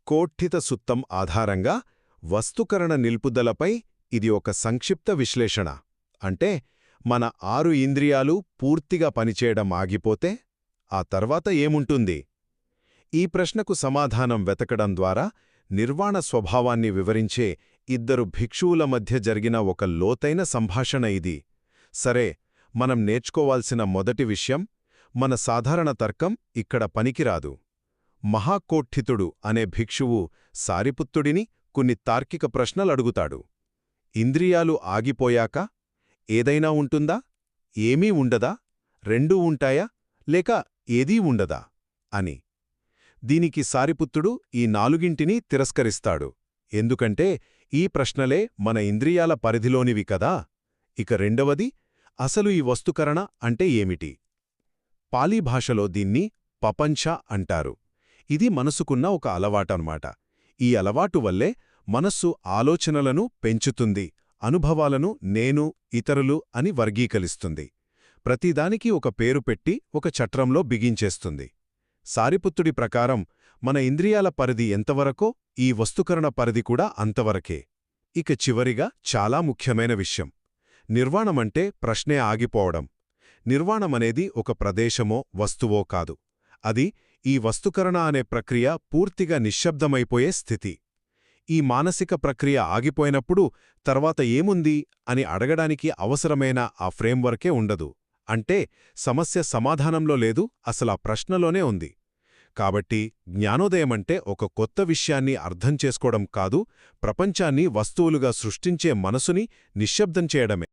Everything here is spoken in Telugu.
కోఠిత సుత్తం ఆధారంగా వస్తుకరణ నిల్పుదలపై ఇది ఒక సంక్షిప్త విశ్లేషణ. అంటే మన 6 ఇంద్రియాలు పూర్తిగా పనిచేయడం ఆగిపోతే ఆ తర్వాత ఏముంటుంది? ఈ ప్రశ్నకు సమాధానం వెతకడం ద్వారా నిర్వాణ స్వభావాన్ని వివరించే 2 భిక్షువుల మధ్య జరిగిన ఒక లోతైన సంభాషణ ఇది. సరే, మనం నేర్చుకోవాల్సిన మొదటి విషయం, మన సాధారణ తర్కం ఇక్కడ పనికిరాదు. మహాకోఠితుడు అనే భిక్షువు సారిపుత్తుడిని కొన్ని తార్కిక ప్రశ్నలడుగుతాడు. ఇంద్రియాలు ఆగిపోయాక ఏదైనా ఉంటుందా? ఏమీ ఉండదా? రెండూ ఉంటాయా? లేక ఏదీ ఉండదా? అని. దీనికి సారిపుత్తుడు ఈ 4ంటినీ తిరస్కరిస్తాడు. ఎందుకంటే ఈ ప్రశ్నలే మన ఇంద్రియాల పరిధిలోనివి కదా. ఇక రెండవది, అసలు ఈ వస్తుకరణ అంటే ఏమిటి? పాలీ భాషలో దీన్ని పపంచ అంటారు. ఇది మనసుకున్న ఒక అలవాటన్నమాట. ఈ అలవాటు వల్లే మనస్సు ఆలోచనలను పెంచుతుంది, అనుభవాలను నేను, ఇతరులు అని వర్గీకరిస్తుంది. ప్రతిదానికి ఒక పేరు పెట్టి ఒక చట్రంలో బిగించేస్తుంది. సారిపుత్తుడి ప్రకారం మన ఇంద్రియాల పరిధి ఎంతవరకో ఈ వస్తుకరణ పరిధి కూడా అంతవరకే. ఇక చివరిగా చాలా ముఖ్యమైన విషయం, నిర్వాణమంటే ప్రశ్నే ఆగిపోవడం. నిర్వాణమనేది ఒక ప్రదేశమో వస్తువో కాదు. అది ఈ వస్తుకరణ అనే ప్రక్రియ పూర్తిగా నిశ్శబ్దమైపోయే స్థితి. ఈ మానసిక ప్రక్రియ ఆగిపోయినప్పుడు తర్వాత ఏముంది అని అడగడానికి అవసరమైన ఆ ఫ్రేమ్వర్కే ఉండదు. అంటే సమస్య సమాధానంలో లేదు, అసలా ప్రశ్నలోనే ఉంది. కాబట్టి జ్ఞానోదయమంటే ఒక కొత్త విషయాన్ని అర్థం చేసుకోవడం కాదు, ప్రపంచాన్ని వస్తువులుగా సృష్టించే మనసుని నిశ్శబ్దం చేయడమే.